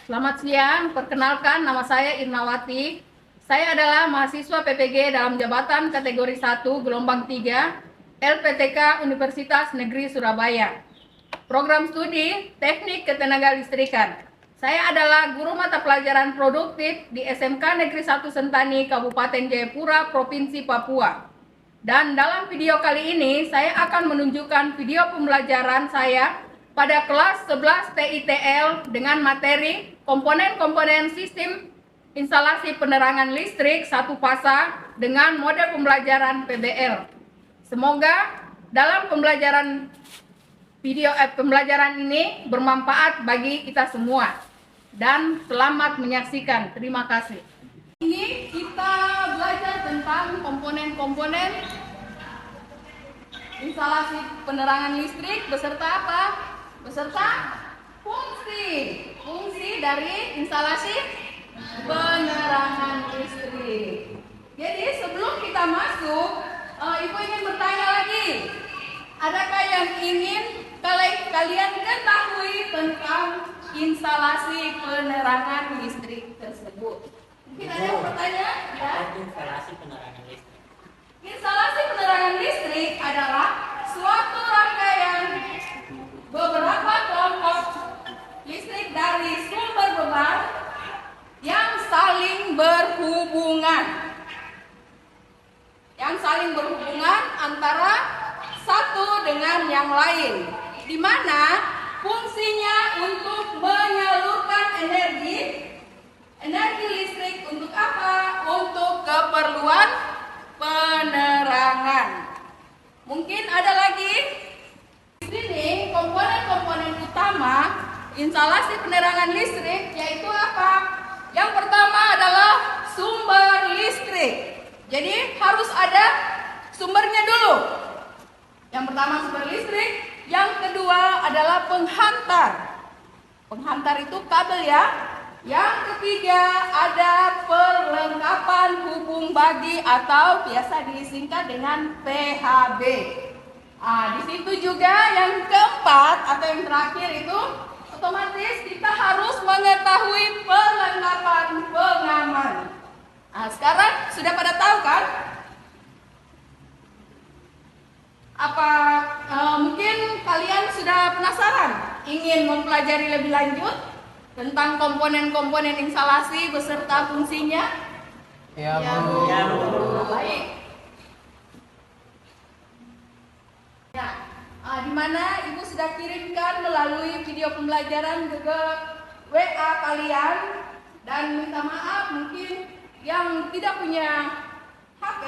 Selamat siang, perkenalkan nama saya Irnawati. Saya adalah mahasiswa PPG dalam jabatan kategori 1 gelombang 3 LPTK Universitas Negeri Surabaya. Program studi Teknik Ketenagalistrikan. Saya adalah guru mata pelajaran produktif di SMK Negeri 1 Sentani, Kabupaten Jayapura, Provinsi Papua. Dan dalam video kali ini saya akan menunjukkan video pembelajaran saya pada kelas 11 TITL dengan materi komponen-komponen sistem instalasi penerangan listrik satu fasa dengan model pembelajaran PBL. Semoga dalam pembelajaran ini bermanfaat bagi kita semua dan selamat menyaksikan. Terima kasih. Ini kita belajar tentang komponen-komponen instalasi penerangan listrik beserta apa? Beserta fungsi dari instalasi penerangan listrik. Jadi sebelum kita masuk, Ibu ingin bertanya lagi, adakah yang ingin kalian ketahui tentang instalasi penerangan listrik tersebut? Mungkin ada yang bertanya? Ya? Instalasi penerangan listrik. Instalasi penerangan listrik adalah suatu rangkaian beberapa kelompok listrik dari sumber beban yang saling berhubungan. Antara satu dengan yang lain, di mana fungsinya untuk menyalurkan energi listrik untuk apa? Untuk keperluan penerangan. Mungkin ada lagi di sini komponen-komponen utama instalasi penerangan listrik, yaitu apa? Yang pertama adalah sumber listrik. Jadi harus ada sumbernya dulu. Yang pertama sumber listrik, yang kedua adalah penghantar. Penghantar itu kabel ya. Yang ketiga ada perlengkapan hubung bagi atau biasa disingkat dengan PHB. Di situ juga yang keempat atau yang terakhir itu otomatis kita harus mengetahui perlengkapan pengaman. Sekarang sudah pada tahu kan? Apa mungkin kalian sudah penasaran ingin mempelajari lebih lanjut tentang komponen-komponen instalasi beserta fungsinya? Ya, Bu. Baik. Ya, di mana Ibu sudah kirimkan melalui video pembelajaran ke WA kalian, dan minta maaf mungkin yang tidak punya HP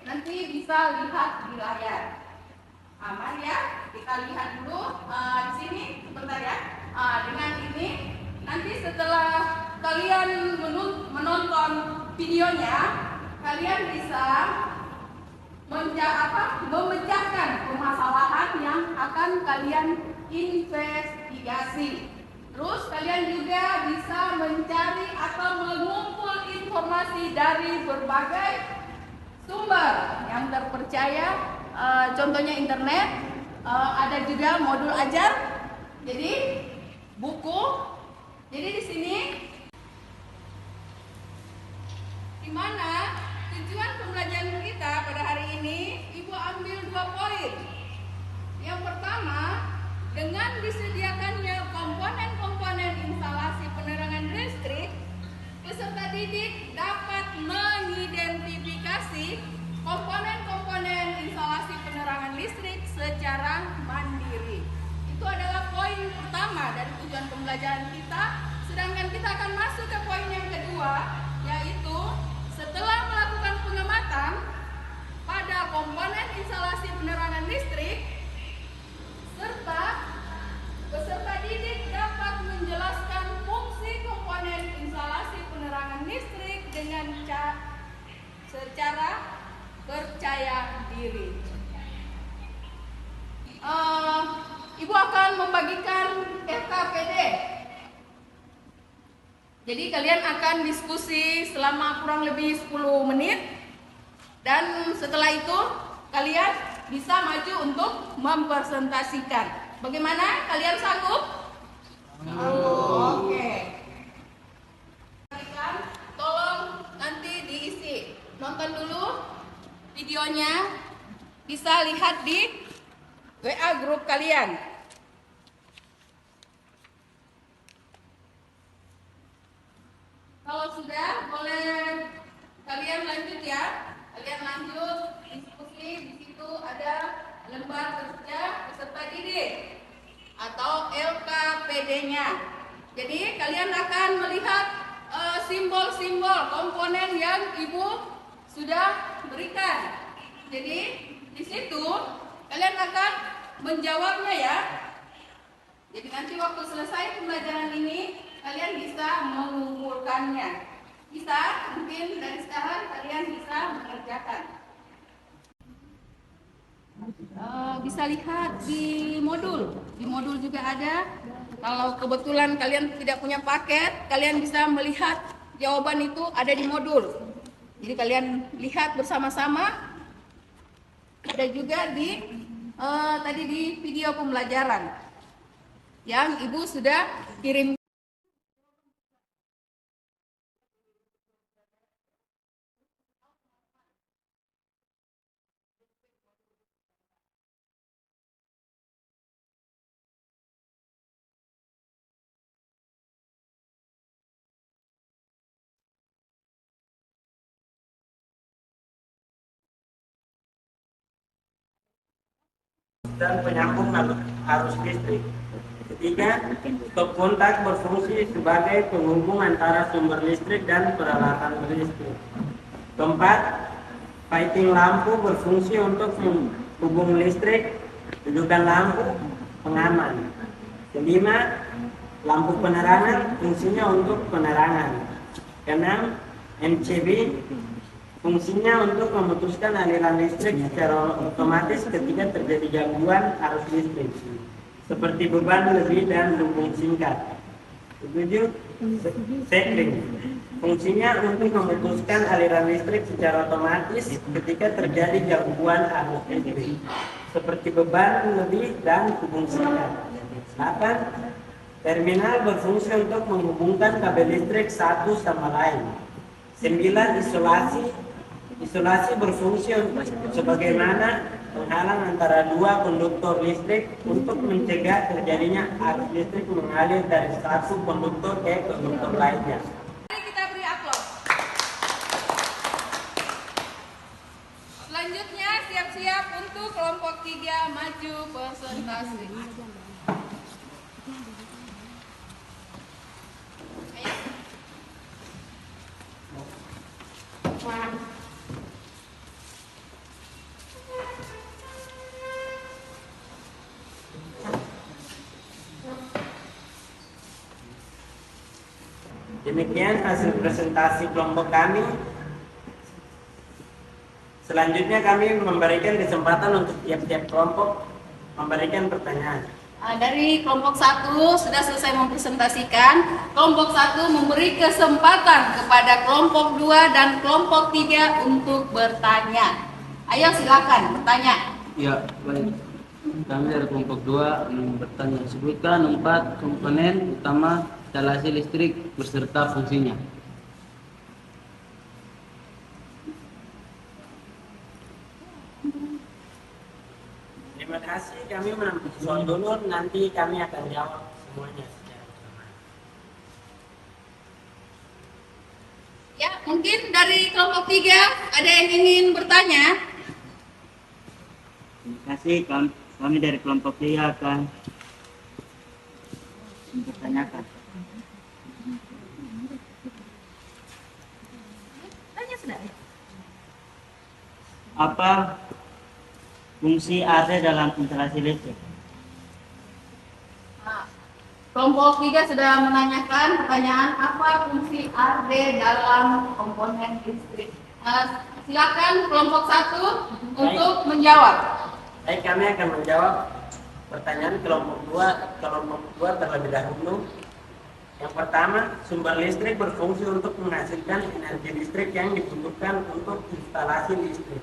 nanti bisa lihat di layar. Mari ya, kita lihat dulu di sini sebentar ya. Dengan ini nanti setelah kalian menonton videonya, kalian bisa memecahkan permasalahan yang akan kalian investigasi. Terus kalian juga bisa mencari atau mengumpul informasi dari berbagai sumber yang terpercaya, contohnya internet, ada juga modul ajar, jadi buku. Jadi di sini di mana tujuan pembelajaran kita pada hari ini, Ibu ambil 2 poin. Yang pertama, dengan disediakannya komponen-komponen instalasi penerangan listrik, peserta didik dapat mengidentifikasi komponen-komponen instalasi penerangan listrik secara mandiri. Itu adalah poin pertama dari tujuan pembelajaran kita. Sedangkan kita akan masuk ke poin yang kedua, yaitu setelah melakukan pengamatan pada komponen instalasi penerangan listrik, serta peserta didik dapat menjelaskan fungsi komponen instalasi penerangan listrik dengan secara percaya diri. Ibu akan membagikan FKPD. Jadi kalian akan diskusi selama kurang lebih 10 menit, dan setelah itu kalian bisa maju untuk mempresentasikan. Bagaimana? Kalian sanggup? Oke. bisa lihat di WA grup kalian. Kalau sudah, boleh kalian lanjut ya. Kalian lanjut diskusi. Di situ ada lembar kerja peserta didik atau LKPD-nya. Jadi kalian akan melihat simbol-simbol komponen yang Ibu sudah berikan. Jadi di situ kalian akan menjawabnya ya. Jadi nanti waktu selesai pembelajaran ini kalian bisa mengumpulkannya. Bisa, mungkin dari sekarang kalian bisa mengerjakan. Bisa lihat di modul. Di modul juga ada. Kalau kebetulan kalian tidak punya paket, kalian bisa melihat jawaban itu ada di modul. Jadi kalian lihat bersama-sama. Ada juga di tadi di video pembelajaran yang Ibu sudah kirim. Dan penyambung arus listrik. Ketiga, stop kontak berfungsi sebagai penghubung antara sumber listrik dan peralatan listrik. Keempat, fighting lampu berfungsi untuk menghubung listrik, dudukan lampu, pengaman. Kelima, lampu penerangan fungsinya untuk penerangan. Keenam, MCB fungsinya untuk memutuskan aliran listrik secara otomatis ketika terjadi gangguan arus listrik, seperti beban lebih dan hubung singkat. 7. Cycling fungsinya untuk memutuskan aliran listrik secara otomatis ketika terjadi gangguan arus listrik, seperti beban lebih dan hubung singkat. 8. Terminal berfungsi untuk menghubungkan kabel listrik satu sama lain. 9. Isolasi berfungsi sebagaimana penghalang antara dua konduktor listrik untuk mencegah terjadinya arus listrik mengalir dari satu konduktor ke konduktor lainnya. Mari kita beri aplaus. Selanjutnya siap-siap untuk kelompok 3 maju presentasi. Demikian hasil presentasi kelompok kami. Selanjutnya kami memberikan kesempatan untuk tiap-tiap kelompok memberikan pertanyaan. Dari kelompok 1 sudah selesai mempresentasikan. Kelompok 1 memberi kesempatan kepada kelompok 2 dan kelompok 3 untuk bertanya. Ayo silakan bertanya. Ya, baik. Kami dari kelompok 2 bertanya, sebutkan 4 komponen utama instalasi listrik beserta fungsinya. Terima kasih, kami menambah soal dulu, nanti kami akan jawab semuanya secara bersama. Ya, mungkin dari kelompok 3 ada yang ingin bertanya. Terima kasih, kami dari kelompok 3 akan mempertanyakan. Tanya sudah. Apa fungsi AC dalam instalasi listrik? Nah, kelompok 3 sudah menanyakan pertanyaan apa fungsi RD dalam komponen listrik. Silakan kelompok 1 untuk menjawab. Baik, kami akan menjawab pertanyaan kelompok 2 terlebih dahulu. Yang pertama, sumber listrik berfungsi untuk menghasilkan energi listrik yang dibutuhkan untuk instalasi listrik.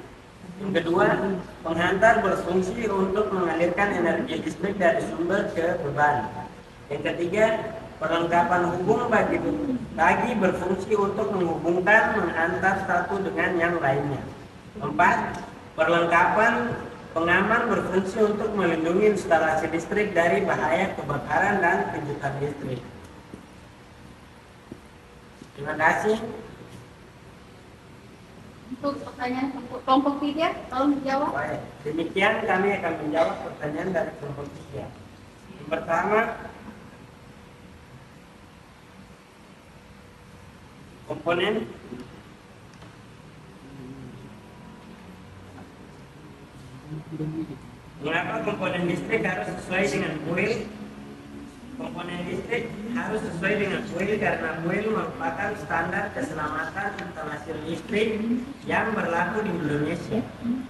Yang kedua, penghantar berfungsi untuk mengalirkan energi listrik dari sumber ke beban. Yang ketiga, perlengkapan hubung bagi berfungsi untuk menghubungkan, menghantar satu dengan yang lainnya. 4. Perlengkapan Pengaman berfungsi untuk melindungi instalasi listrik dari bahaya kebakaran dan kejutan listrik. Terima kasih. Untuk pertanyaan kelompok 3, tolong dijawab. Baik, demikian kami akan menjawab pertanyaan dari kelompok 3. Yang pertama, komponen mengapa komponen listrik harus sesuai dengan kuil? Komponen listrik harus sesuai dengan kuil karena kuil merupakan standar keselamatan instalasi listrik yang berlaku di Indonesia.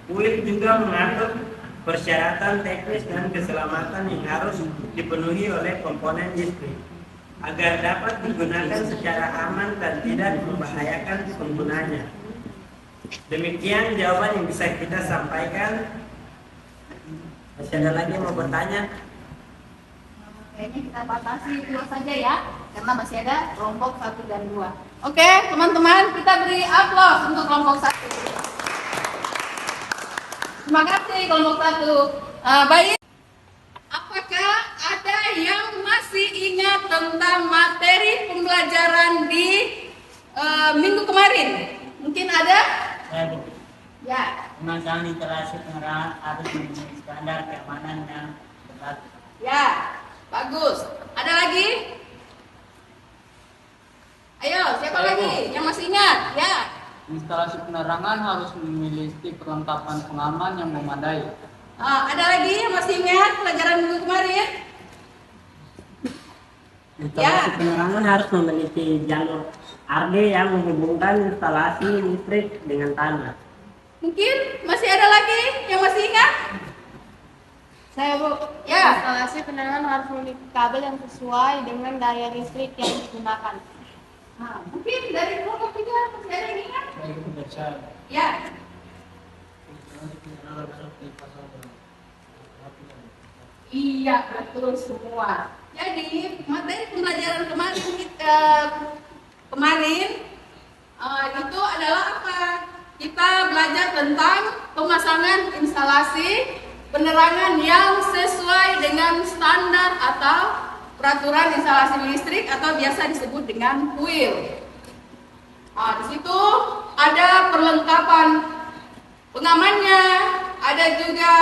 Kuil juga mengatur persyaratan teknis dan keselamatan yang harus dipenuhi oleh komponen listrik agar dapat digunakan secara aman dan tidak membahayakan penggunanya. Demikian jawaban yang bisa kita sampaikan. Masih ada lagi yang mau bertanya? Kayaknya kita batasi dua saja ya, karena masih ada kelompok 1 dan 2. Oke, teman-teman, kita beri aplaus untuk kelompok 1. Terima kasih kelompok 1. Baik, apakah ada yang masih ingat tentang materi pembelajaran di minggu kemarin? Mungkin ada? Ya. Pemasangan instalasi penerangan harus memenuhi standar keamanan yang berlaku. Ya, bagus. Ada lagi? Ayo, siapa lagi yang masih ingat? Ya. Instalasi penerangan harus memiliki perlengkapan pengaman yang memadai. Ada lagi yang masih ingat pelajaran minggu kemarin? Instalasi penerangan harus memiliki jalur RD yang menghubungkan instalasi listrik dengan tanah. Mungkin masih ada lagi yang masih ingat? Saya Bu, Ya. instalasi penerangan harus memiliki kabel yang sesuai dengan daya listrik yang digunakan. Mungkin dari kelompok 3 masih ada yang ingat? Ya. Iya, betul semua. Jadi materi pembelajaran kemarin itu adalah apa? Kita belajar tentang pemasangan instalasi penerangan yang sesuai dengan standar atau peraturan instalasi listrik atau biasa disebut dengan kuil. Di situ ada perlengkapan pengamannya, ada juga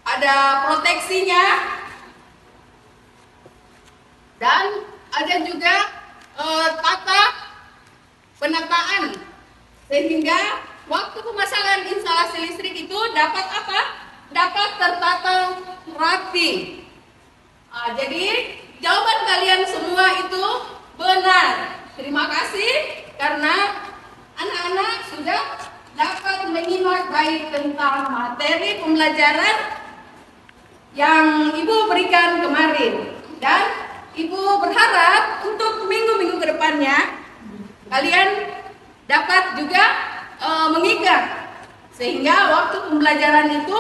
ada proteksinya, dan ada juga tata penataan sehingga waktu pemasangan instalasi listrik itu dapat apa? Dapat tertata rapi. Jadi jawaban kalian semua itu benar. Terima kasih karena anak-anak sudah dapat menyimak baik tentang materi pembelajaran yang Ibu berikan kemarin. Dan Ibu berharap untuk minggu-minggu kedepannya kalian dapat juga mengingat sehingga waktu pembelajaran itu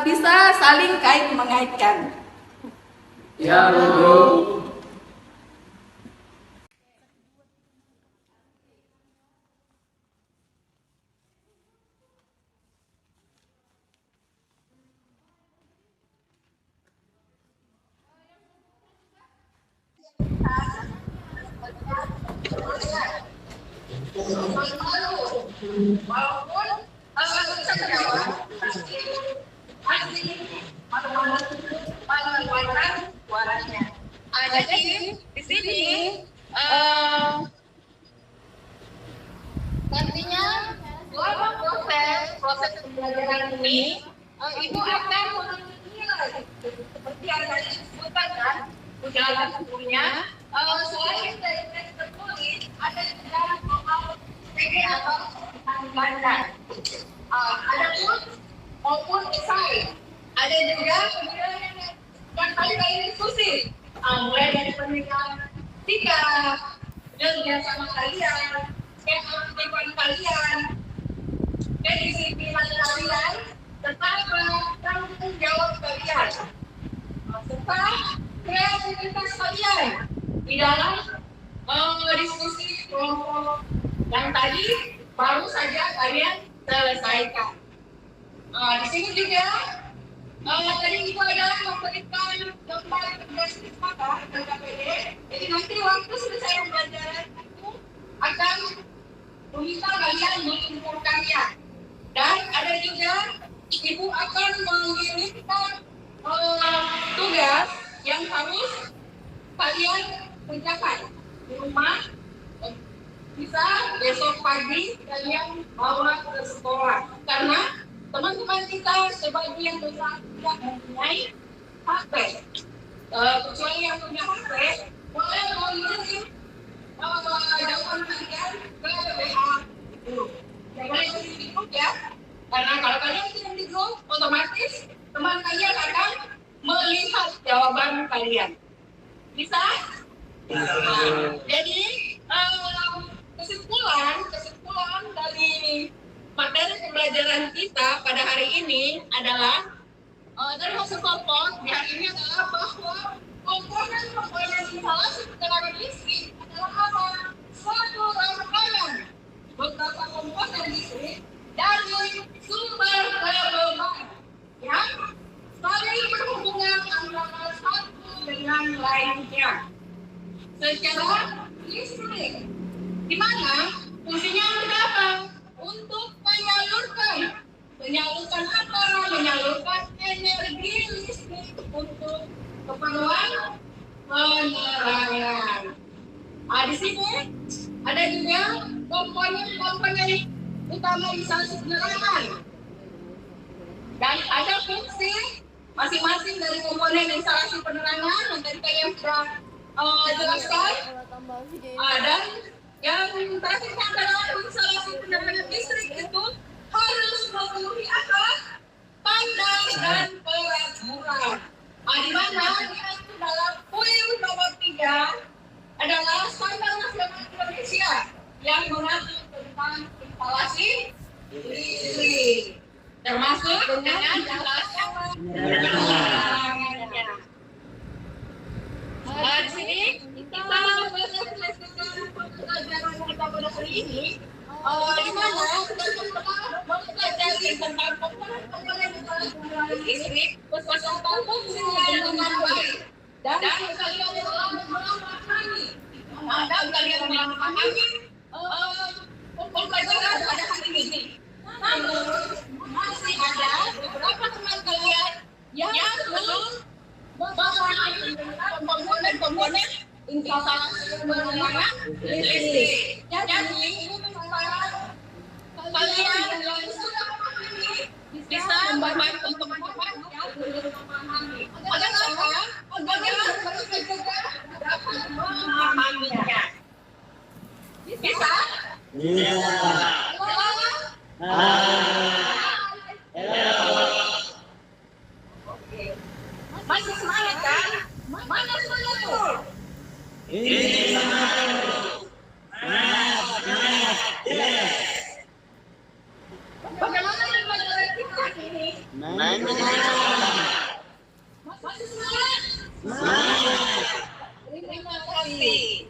bisa saling kait mengaitkan. Ya, Guru. Jadi di sini nantinya selama proses pembelajaran ini Ibu akan menilai seperti yang tadi disebutkan kan ujaran hukumnya selain dari teks tertulis ada juga soal PG atau pembahasan ada pun maupun esai ada juga penilaian yang kali diskusi mulai dari penilaian tiga dan sama kalian keaktifan kalian kedisiplinan kalian serta tanggung jawab kalian serta kreativitas kalian di dalam diskusi kelompok yang tadi baru saja kalian selesaikan. Di sini juga tadi itu adalah memberikan gambar berbasis mata dan KPD. Jadi nanti waktu selesai pembelajaran itu akan meminta kalian mengumpulkannya. Dan ada juga ibu akan mengirimkan tugas yang harus kalian kerjakan di rumah. Bisa besok pagi kalian bawa ke sekolah karena teman-teman kita sebagian besar tidak mempunyai HP. Kecuali yang punya HP boleh mengirim jawaban kalian ke WA group. Jangan kirim di grup ya, karena kalau kalian kirim di grup otomatis teman kalian akan melihat jawaban kalian. Bisa? Jadi kesimpulan dari materi pembelajaran kita pada hari ini adalah dari hasil kelompok di hari ini adalah bahwa komponen instalasi tenaga listrik adalah apa? Suatu rangkaian beberapa komponen listrik dari sumber gabungan yang saling berhubungan antara satu dengan lainnya secara listrik, di mana fungsinya untuk apa? Untuk menyalurkan apa? Menyalurkan energi listrik untuk keperluan penerangan. Di sini ada juga komponen utama instalasi penerangan dan ada fungsi masing-masing dari komponen instalasi penerangan yang tadi kalian sudah jelaskan. Dan yang terakhir adalah instalasi penerangan listrik itu harus memenuhi apa? Standar dan peraturan. Di mana itu dalam poin nomor 3 adalah standar nasional Indonesia yang mengatur tentang instalasi listrik, termasuk dengan instalasi penerangannya. Di sini kita menyelesaikan pembelajaran kita pada hari ini, di mana kita mempelajari tentang komponen listrik beserta fungsinya dengan baik. Dan kalian telah memahami pembelajaran pada hari ini. Namun masih ada beberapa teman kalian yang belum memahami komponen instalasi penerangan listrik. Jadi kalian yang sudah memahami bisa membantu teman-teman yang belum memahami. Agar mereka juga dapat memahaminya. Bisa? Oke. Masih semangat kan? Mana semangat tuh? Bagaimana pembelajaran kita ini? Masih semangat? Terima kasih.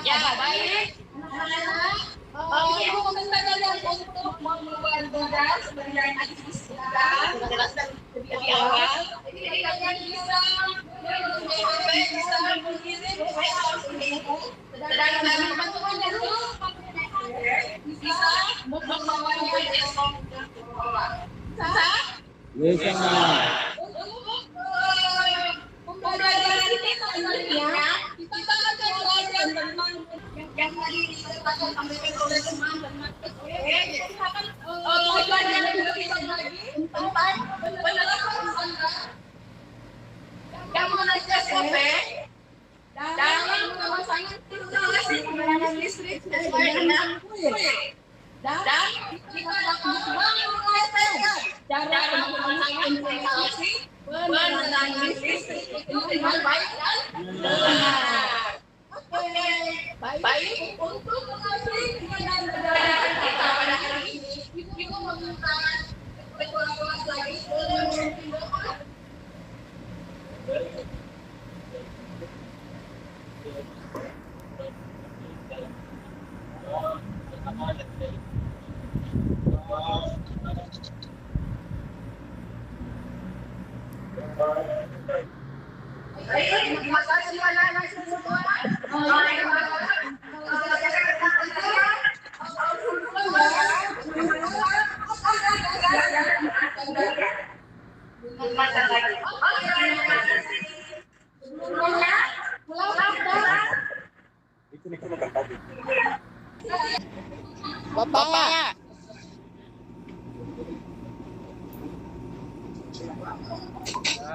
Ya, baik. Ibu meminta kalian untuk membuat tugas seperti yang tadi dijelaskan lebih awal. Jadi kalian bisa menghubungi HP, bisa mengirim WA ibu, dan teman-teman dulu bisa membawanya besok ke sekolah. Bisa? Untuk pembelajaran ini selanjutnya kita akan belajar tentang yang tadi diceritakan sampaikan oleh teman-teman. Jadi kita akan belajar lebih lagi tentang penerapan standar yang mengenai SOP dalam pemasangan instalasi penerangan listrik sesuai dengan PUE. Dan kita dapat menguasai cara pemasangan instalasi penerangan listrik itu dengan baik dan benar. Oke, baik. Untuk mengakhiri pembelajaran kita pada hari ini, Ibu meminta ketua kelas lagi boleh memimpin doa.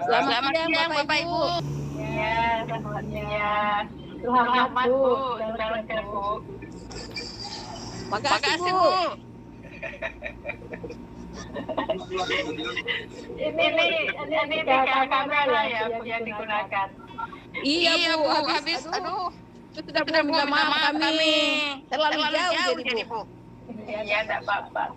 Selamat siang Bapak Ibu. Ya, semuanya. Selamat Bu. Selamat Bu. Makasih Bu. Ini kamera ya yang digunakan. Iya Bu, habis aduh. Itu sudah minta maaf kami. Terlalu jauh jadi Bu. Ya, enggak apa-apa.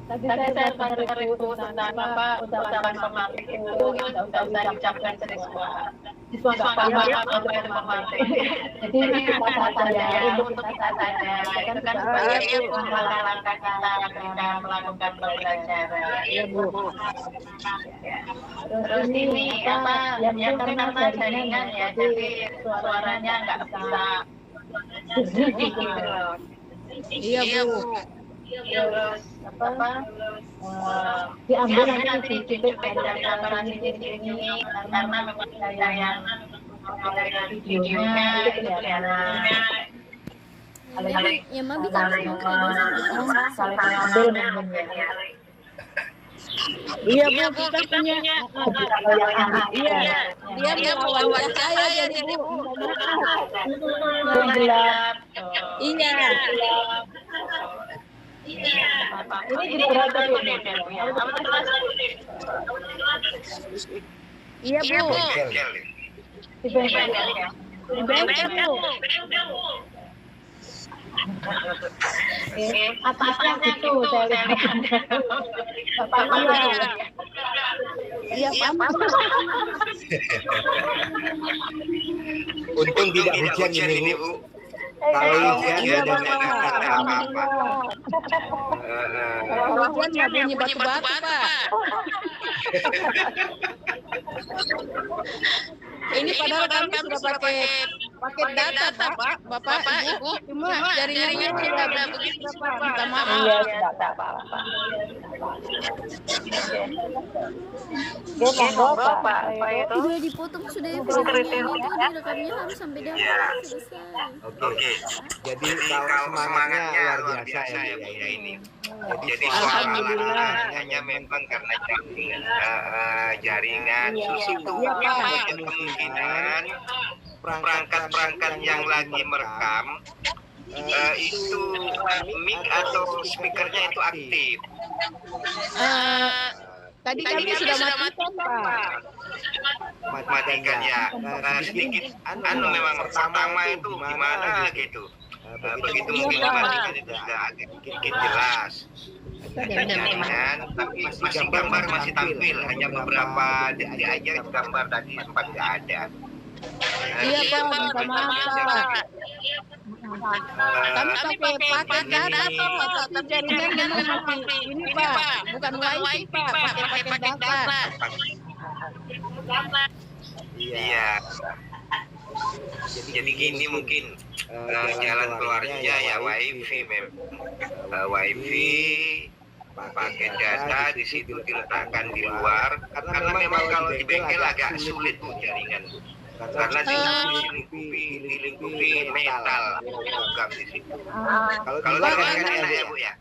Tadi saya dengar itu tentang apa ucapan pemantik itu udah diucapkan semua. Siswa nggak paham apa yang pemantik. Jadi kita saja untuk kita saja. Itu kan sebagai langkah-langkah kita ketika melakukan pembelajaran. Iya Bu. Terus ini apa yang karena jaringan ya, jadi suaranya nggak bisa gitu loh. Iya Bu. Terus apa diambil nanti titik dari antara titik ini karena memang yang dari videonya itu kelihatan Ya mah bisa saling mengambil momennya. Iya Bu, kita punya. Iya, dia melawan saya jadi Bu. Gelap. Iya. Ini jadi berapa ini? Iya Bu. Di bengkel ya. Di bengkel Bu. Atasnya gitu saya lihat. Iya Pak. Untung tidak hujan ini Bu. Kalau hujan ya dan apa-apa. Kalau hujan nggak bunyi batu-batu Pak. Ini padahal kami sudah pakai data Pak, Bapak, Ibu. Cuma jaringannya tidak begitu Pak. Minta maaf. Iya, tidak apa-apa. Bapak, itu sudah dipotong sudah videonya itu direkamnya harus sampai dapat selesai. Oke. Jadi kalau semangatnya luar biasa ya Bu ya ini. Jadi Alhamdulillah. hanya memang karena jaringan itu kemungkinan perangkat-perangkat yang lagi merekam itu mic atau speakernya itu aktif. Tadi kami sudah matikan Pak. Matikan ya. Sedikit memang pertama itu gimana gitu. Begitu mungkin dimatikan itu sudah agak sedikit jelas. Jaringan, tapi masih gambar masih tampil, hanya beberapa detik aja gambar tadi sempat tidak ada. Iya Pak, minta maaf Pak. Kami pakai data tapi jaringannya mati. Ini Pak, bukan wifi Pak, pakai data. Iya. Jadi gini mungkin jalan keluarnya ya wifi memang. Wifi pakai data di situ diletakkan di luar karena memang kalau di bengkel agak sulit tuh jaringan karena dilingkupi metal logam di situ. Kalau jaringan enak ya Bu ya.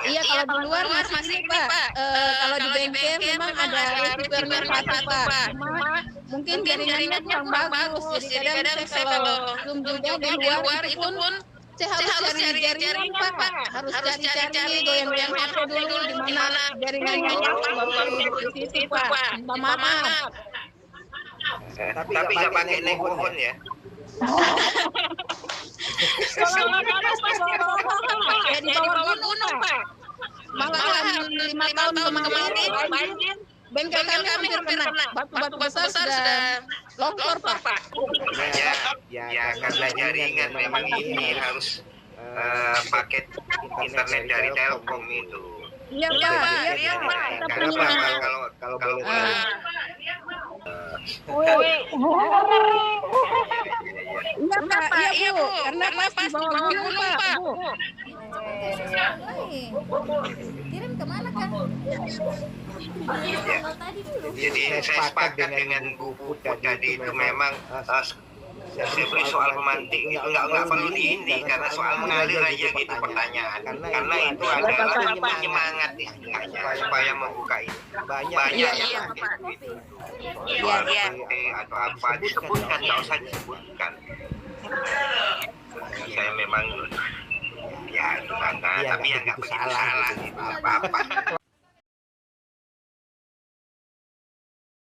Iya kalau di luar masih ini Pak. Kalau di bengkel memang ada receivernya satu Pak. Cuma mungkin jaringannya kurang bagus. Jadi kadang saya kalau zoom juga di luar itu pun saya harus cari jaringan Pak. Harus cari goyang-goyang HP dulu di mana jaringannya baru di situ Pak. Minta maaf. Tapi nggak pakai nelpon ya. Ya di bawah gunung Pak. Malahan 5 tahun kemarin bengkel kami hampir kena batu-batu besar sudah longsor Pak. Ya karena jaringan memang ini harus paket internet dari Telkom itu. Iya Pak. Iya Pak. Kenapa kalau boleh tahu? Iya Pak. Iya Bu. Karena pas di bawah gunung Pak. Bu. Kirim kemana kan? Tadi dulu. Jadi saya sepakat dengan Bu Put tadi itu memang saya beri soal pemantik itu nggak perlu diindi karena soal mengalir aja gitu pertanyaan. Karena itu adalah penyemangat istilahnya supaya membuka ini. Banyak yang soal atau apa disebutkan, nggak usah disebutkan. Saya memang ya itu karena tapi ya nggak begitu salah gitu apa-apa.